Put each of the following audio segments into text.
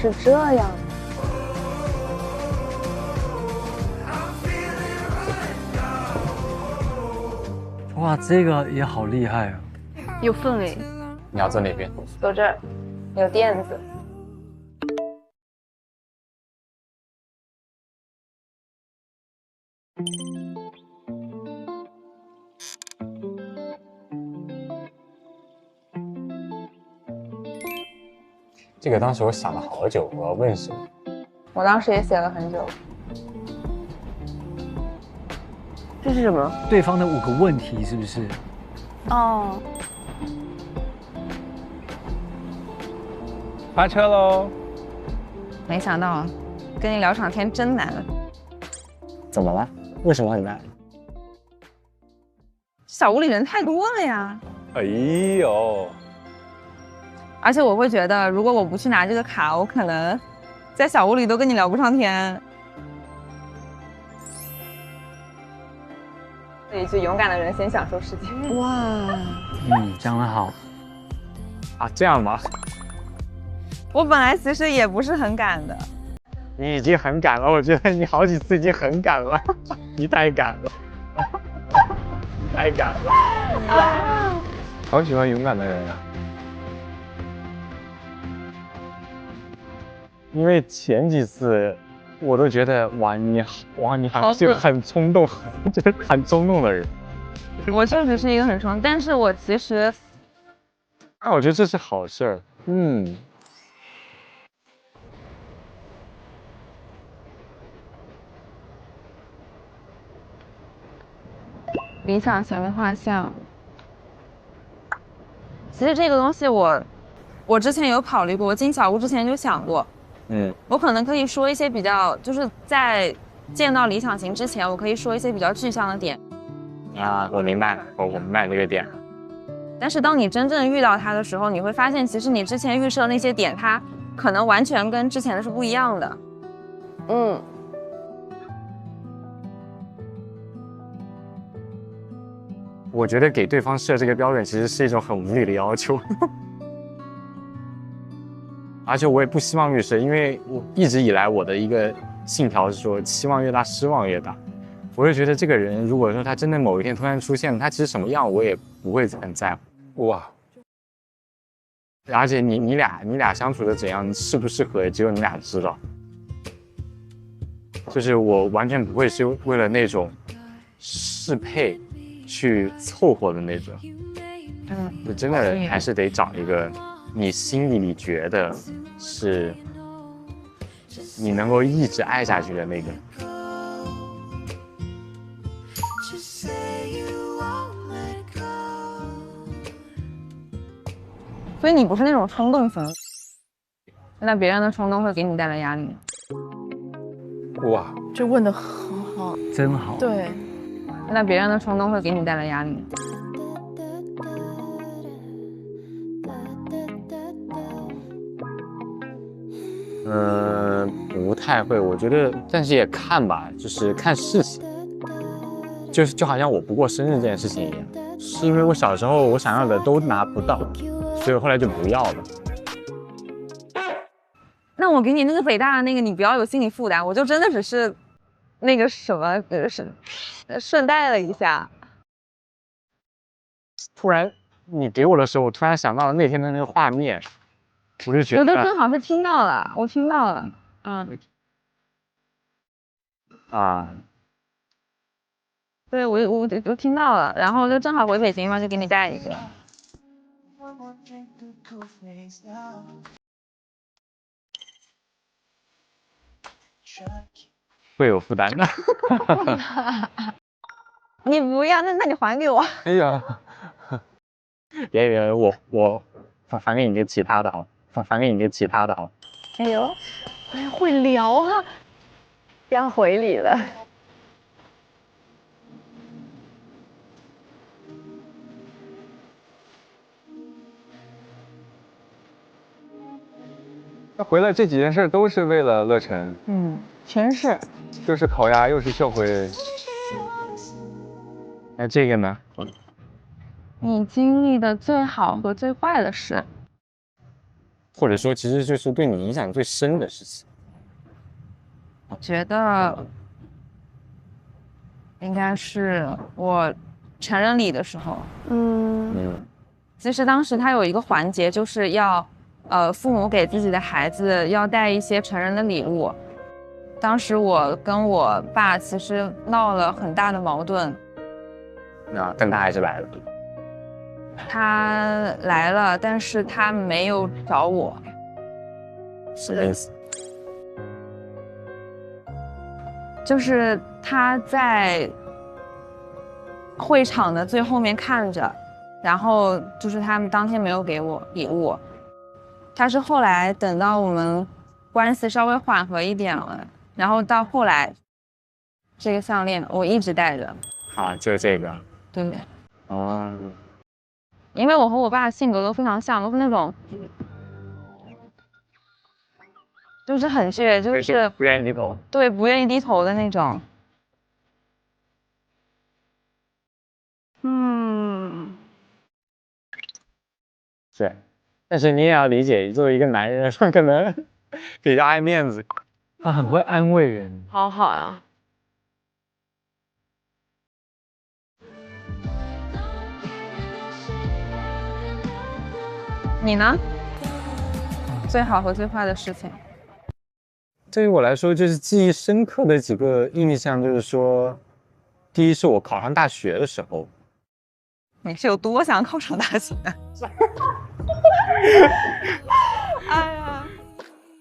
是这样。哇，这个也好厉害啊！有氛围。你要坐哪边？坐这儿，有垫子。这个当时我想了好久，我要问什么？我当时也写了很久。这是什么？对方的5个问题是不是？哦，发车喽！没想到跟你聊场天真难。怎么了？为什么很难？小屋里人太多了呀。哎呦，而且我会觉得，如果我不去拿这个卡，我可能在小屋里都跟你聊不上天。这一句勇敢的人先享受世界。哇，讲得好。啊，这样吗？我本来其实也不是很敢的。你已经很敢了，我觉得你好几次已经很敢了，你太敢了，你太敢了。好喜欢勇敢的人啊！因为前几次我都觉得你好像是个很冲动，就是很冲动的人。我确实是一个很冲动，但是我其实，我觉得这是好事儿。理想型的画像。其实这个东西我之前有考虑过，我进小屋之前就想过，我可能可以说一些比较，就是在见到理想型之前，我可以说一些比较具象的点。啊，我明白，我明白这个点。但是当你真正遇到它的时候，你会发现，其实你之前预设的那些点，它可能完全跟之前的是不一样的。我觉得给对方设这个标准其实是一种很无理的要求，而且我也不希望预设，因为我一直以来我的一个信条是说，期望越大，失望越大。我就觉得这个人，如果说他真的某一天突然出现了，他其实什么样我也不会很在乎。哇！而且你俩相处的怎样，适不适合，只有你俩知道。就是我完全不会是为了那种适配去凑合的那种。就真的还是得找一个你心里觉得是你能够一直爱下去的那个。所以你不是那种冲动型，那别人的冲动会给你带来压力。哇，这问得很好，真好。对，那别人的冲动会给你带来压力。不太会，我觉得，但是也看吧，就是看事情，就好像我不过生日这件事情一样，是因为我小时候我想要的都拿不到，所以我后来就不要了。那我给你那个北大的那个，你不要有心理负担，我就真的只是那个什么，顺带了一下。突然你给我的时候，我突然想到了那天的那个画面，我就觉得，我都正好是听到了，我听到了，对我听到了，然后就正好回北京嘛，就给你带一个。会有负担的。你不要，那你还给我。哎呀，别，我返给你个其他的好，返给你个其他的好。哎呦，哎，会聊啊，要回礼了。那回来这几件事都是为了乐晨，全是。又是烤鸭，又是秀辉。那这个呢？你经历的最好和最坏的事。或者说其实就是对你影响最深的事情？我觉得应该是我成人礼的时候。其实当时他有一个环节，就是要父母给自己的孩子要带一些成人的礼物。当时我跟我爸其实闹了很大的矛盾。但他还是来了。他来了，但是他没有找我。什么意思？就是他在会场的最后面看着，然后就是他们当天没有给我礼物。他是后来等到我们关系稍微缓和一点了，然后到后来这个项链我一直戴着。啊，就是这个。对。哦。因为我和我爸的性格都非常像，都是那种就是很倔，就是不愿意低头。对，不愿意低头的那种。是，但是你也要理解，作为一个男人，可能比较爱面子。他很会安慰人。好好呀。你呢？最好和最坏的事情？对于我来说，就是记忆深刻的几个印象，就是说，第一是我考上大学的时候。你是有多想考上大学？哎呀！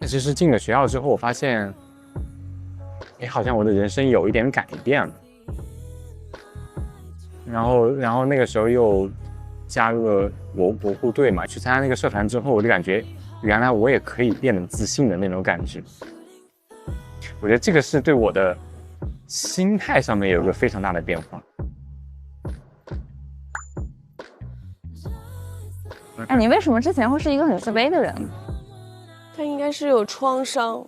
其实进了学校之后，我发现，好像我的人生有一点改变了。然后那个时候又加入了国护队嘛，去参加那个社团之后，我就感觉原来我也可以变得自信的那种感觉。我觉得这个是对我的心态上面有一个非常大的变化。哎，你为什么之前会是一个很自卑的人？他应该是有创伤。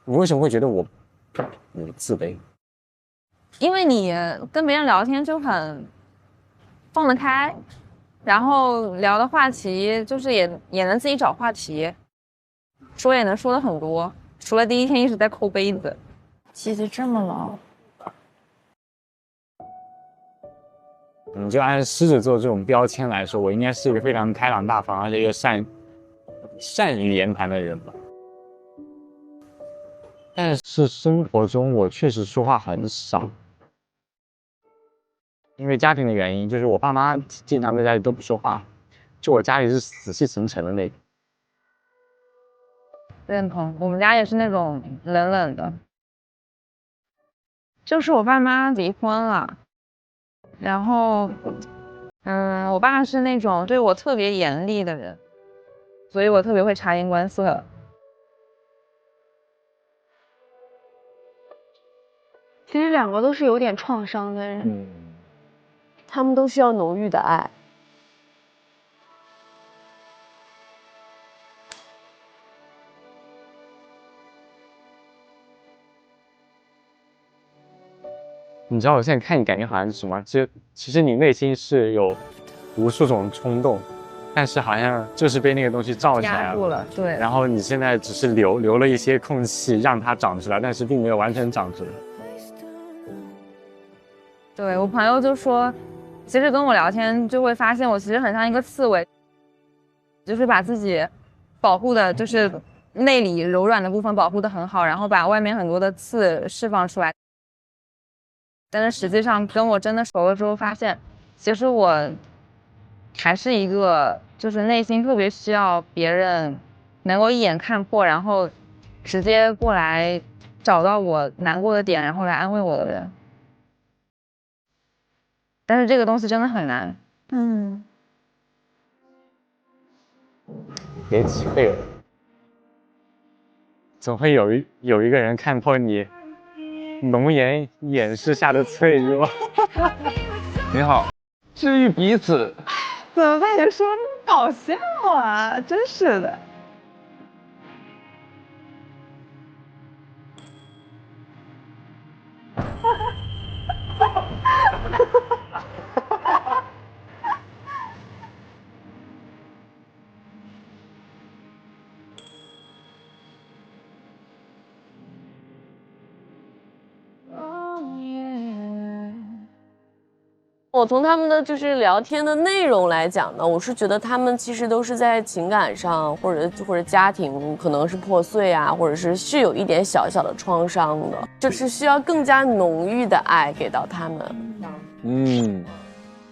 你为什么会觉得我自卑？因为你跟别人聊天就很放得开，然后聊的话题就是也能自己找话题，说也能说的很多，除了第一天一直在抠杯子。记得这么牢。你就按狮子座这种标签来说，我应该是一个非常开朗大方，而且一个善于言谈的人吧。但是生活中我确实说话很少，因为家庭的原因，就是我爸妈经常在家里都不说话，就我家里是死气沉沉的那种。认同，我们家也是那种冷冷的。就是我爸妈离婚了，然后我爸是那种对我特别严厉的人，所以我特别会察言观色。其实两个都是有点创伤的人，他们都需要浓郁的爱。你知道我现在看你感觉好像是什么？其实你内心是有无数种冲动，但是好像就是被那个东西罩起来压住了，对。然后你现在只是留了一些空隙让它长出来，但是并没有完全长出来。对，我朋友就说，其实跟我聊天就会发现我其实很像一个刺猬，就是把自己保护的，就是内里柔软的部分保护得很好，然后把外面很多的刺释放出来。但是实际上跟我真的熟了之后发现，其实我还是一个就是内心特别需要别人能够一眼看破，然后直接过来找到我难过的点，然后来安慰我的人。但是这个东西真的很难。别体会了，总会有一个人看破你浓颜掩饰下的脆弱。你好，治愈彼此。怎么被你说这么搞笑啊？真是的。我从他们的就是聊天的内容来讲呢，我是觉得他们其实都是在情感上或者家庭可能是破碎啊，或者是有一点小小的创伤的，就是需要更加浓郁的爱给到他们。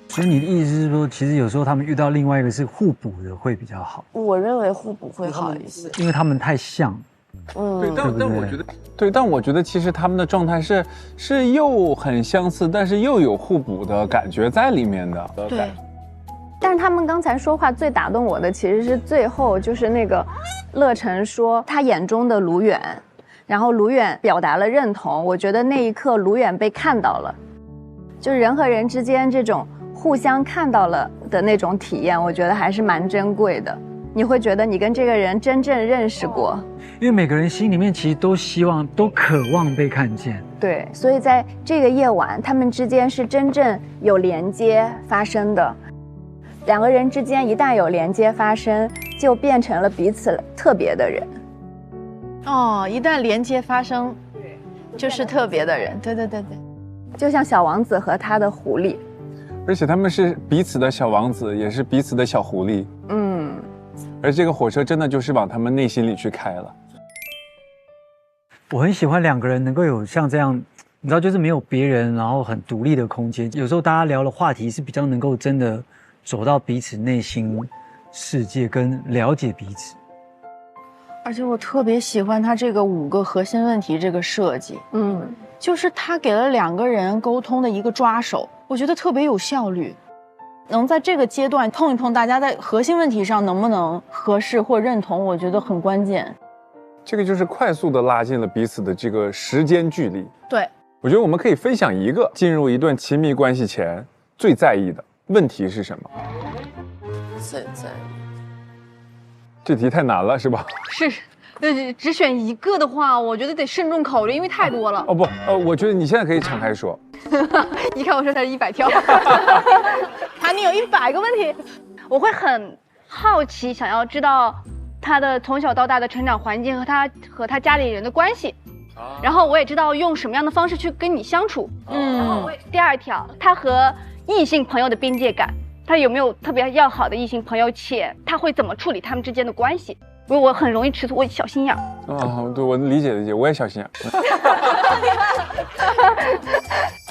所以你的意思是说，其实有时候他们遇到另外一个是互补的会比较好？我认为互补会好一些，因为他们太像。对，但我觉得其实他们的状态是又很相似，但是又有互补的感觉在里面的。对。但是他们刚才说话最打动我的，其实是最后就是那个乐晨说他眼中的卢远，然后卢远表达了认同。我觉得那一刻卢远被看到了，就是人和人之间这种互相看到了的那种体验，我觉得还是蛮珍贵的。你会觉得你跟这个人真正认识过，因为每个人心里面其实都希望、都渴望被看见。对，所以在这个夜晚，他们之间是真正有连接发生的。两个人之间一旦有连接发生，就变成了彼此特别的人。一旦连接发生，就是特别的人。对，就像小王子和他的狐狸，而且他们是彼此的小王子，也是彼此的小狐狸。而这个火车真的就是往他们内心里去开了。我很喜欢两个人能够有像这样，你知道，就是没有别人，然后很独立的空间。有时候大家聊的话题是比较能够真的走到彼此内心世界，跟了解彼此。而且我特别喜欢他这个5个核心问题这个设计。就是他给了2个人沟通的一个抓手，我觉得特别有效率。能在这个阶段碰一碰大家在核心问题上能不能合适或认同，我觉得很关键。这个就是快速的拉近了彼此的这个时间距离。对，我觉得我们可以分享一个进入一段亲密关系前最在意的问题是什么？最在意。这题太难了，是吧？是。只选一个的话，我觉得得慎重考虑，因为太多了。我觉得你现在可以敞开说。一看我说他是100条，你有100个问题，我会很好奇，想要知道他的从小到大的成长环境和他家里人的关系，然后我也知道用什么样的方式去跟你相处。第2条，他和异性朋友的边界感，他有没有特别要好的异性朋友，且他会怎么处理他们之间的关系？因为我很容易吃醋，我小心眼。对，我理解，我也小心眼。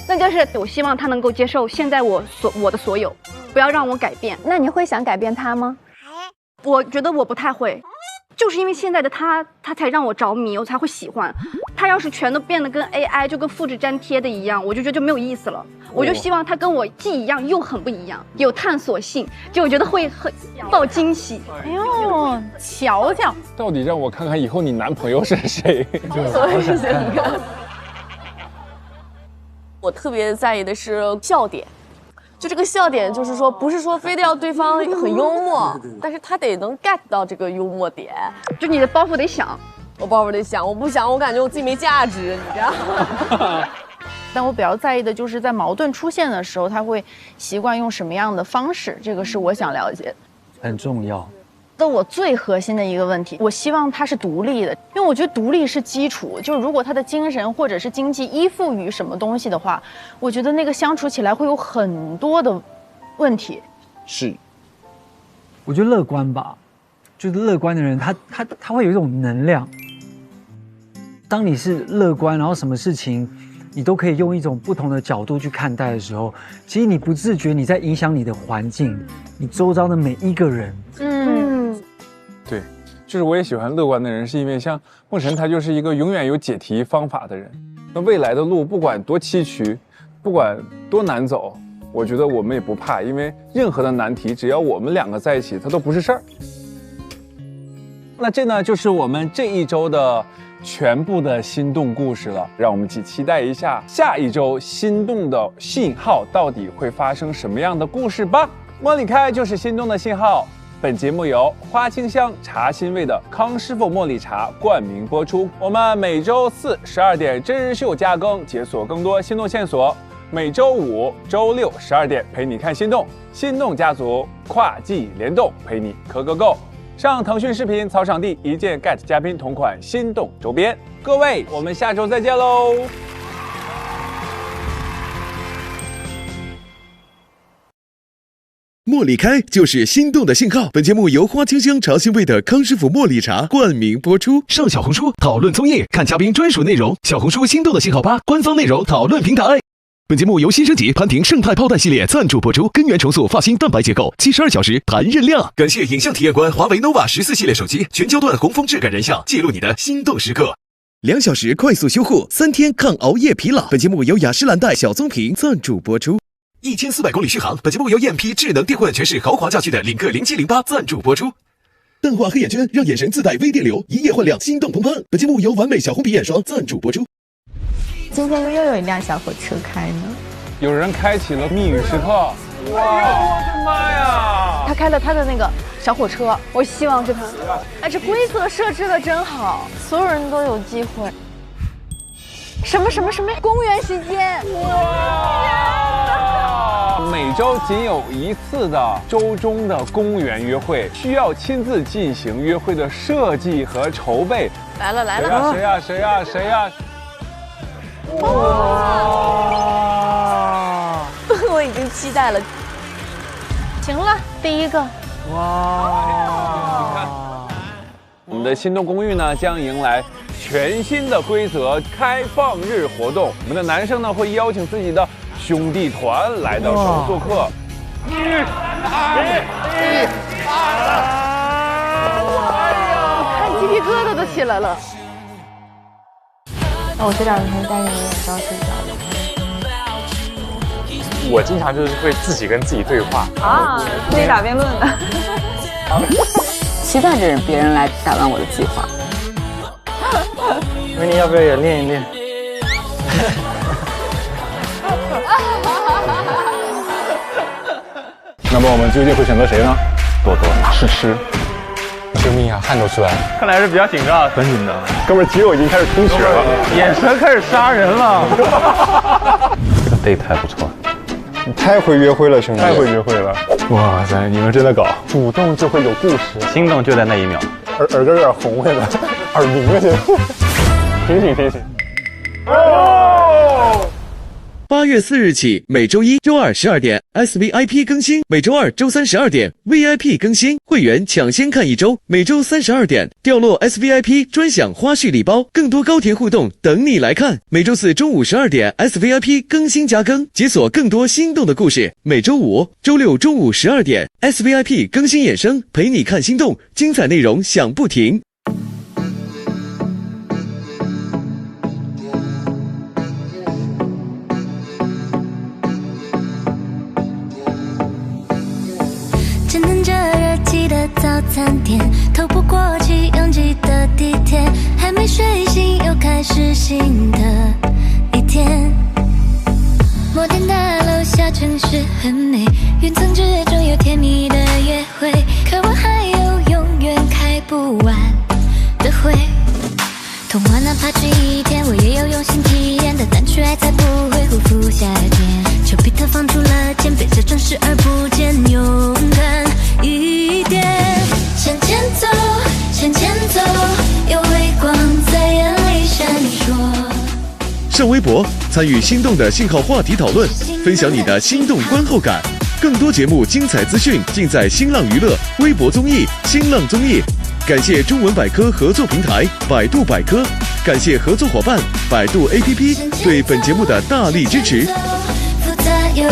那就是我希望他能够接受现在我的所有，不要让我改变。那你会想改变他吗？我觉得我不太会，就是因为现在的他才让我着迷，我才会喜欢。他要是全都变得跟 AI 就跟复制粘贴的一样，我就觉得就没有意思了。我就希望他跟我既一样又很不一样，有探索性，就我觉得会很爆惊喜。哎呦，瞧瞧，到底让我看看以后你男朋友是谁？我也是一个。我特别在意的是笑点，就这个笑点，就是说不是说非得要对方很幽默，但是他得能 get 到这个幽默点。就你的包袱得响，我包袱得响，我不想，我感觉我自己没价值，你知道。但我比较在意的就是在矛盾出现的时候，他会习惯用什么样的方式，这个是我想了解的，很重要。我最核心的一个问题，我希望他是独立的，因为我觉得独立是基础。就是如果他的精神或者是经济依附于什么东西的话，我觉得那个相处起来会有很多的问题。是，我觉得乐观吧，就是乐观的人，他会有一种能量。当你是乐观，然后什么事情你都可以用一种不同的角度去看待的时候，其实你不自觉你在影响你的环境，你周遭的每一个人。对，就是我也喜欢乐观的人，是因为像梦辰他就是一个永远有解题方法的人。那未来的路不管多崎岖，不管多难走，我觉得我们也不怕，因为任何的难题只要我们2个在一起，它都不是事儿。那这呢就是我们这一周的全部的心动故事了，让我们一起期待一下下一周心动的信号到底会发生什么样的故事吧。茉莉开就是心动的信号。本节目由花清香茶欣味的康师傅茉莉茶冠名播出。我们每周4 12点真人秀加更，解锁更多心动线索。每周5、周6 12点陪你看心动，心动家族跨季联动，陪你磕个够。上腾讯视频草场地一键 get 嘉宾同款心动周边。各位，我们下周再见喽。茉莉开就是心动的信号。本节目由花清香茶腥味的康师傅茉莉茶冠名播出。上小红书讨论综艺，看嘉宾专属内容。小红书心动的信号吧官方内容讨论平台。本节目由新升级潘婷胜肽泡袋系列赞助播出，根源重塑发型蛋白结构，72小时弹韧量。感谢影像体验官华为 nova 14系列手机，全焦段红枫质感人像，记录你的心动时刻。2小时快速修护，3天抗熬夜疲劳。本节目由雅诗兰黛小棕瓶赞助播出。1400公里续航。本节目由燕批智能电混全是豪华家居的领克0708赞助播出。淡化黑眼圈，让眼神自带微电流，一夜焕亮，心动澎湃。本节目由完美小红鼻眼霜赞助播出。今天又有一辆小火车开呢，有人开启了密语时刻。哇，我的妈呀！他开了他的那个小火车，我希望是他。哎，这规则设置的真好，所有人都有机会。什么？公园时间。每周仅有1次的周中的公园约会，需要亲自进行约会的设计和筹备。来了！谁呀？哇！我已经期待了。行了，第一个。哇！我们的心动公寓呢，将迎来全新的规则开放日活动。我们的男生呢，会邀请自己的兄弟团来到这做客。1、2、1、2，看鸡皮疙瘩都起来了。我这两天带着有点着急着。我经常就是会自己跟自己对话啊，自己打辩论的。期待着别人来打乱我的计划。维尼要不要也练一练？那么我们究竟会选择谁呢？多多吃。救命啊，汗都出来了。看来是比较紧张，很紧张。哥们肌肉已经开始充血了，眼神开始杀人了。这个 date 还不错。你太会约会了，兄弟！太会约会了！哇塞，你们真的搞，主动就会有故事，心动就在那一秒。耳根有点红了，耳鸣了，醒醒！哦！8月4日起，每周1、周2 12点 SVIP 更新，每周2、周3 12点 VIP 更新，会员抢先看1周，每周3 12点掉落 SVIP 专享花絮礼包，更多高甜互动等你来看。每周4中午12点 SVIP 更新加更，解锁更多心动的故事。每周5、周6中午12点 SVIP 更新衍生，陪你看心动，精彩内容响不停。早餐店，透不过气拥挤的地铁，还没睡醒又开始新的一天。摩天大楼下城市很美，云层之中有甜蜜的约会，可我还有永远开不完的会。童话哪怕只一天，我也有用心体验的，但去爱才不会辜负夏天。丘比特放出了箭，背着准视而不见，勇敢一点。向前走，向前走，有微光在眼里闪烁。上微博参与心动的信号话题讨论，分享你的心动观后感。更多节目精彩资讯尽在新浪娱乐微博综艺新浪综艺。感谢中文百科合作平台百度百科，感谢合作伙伴百度 APP 对本节目的大力支持。复杂又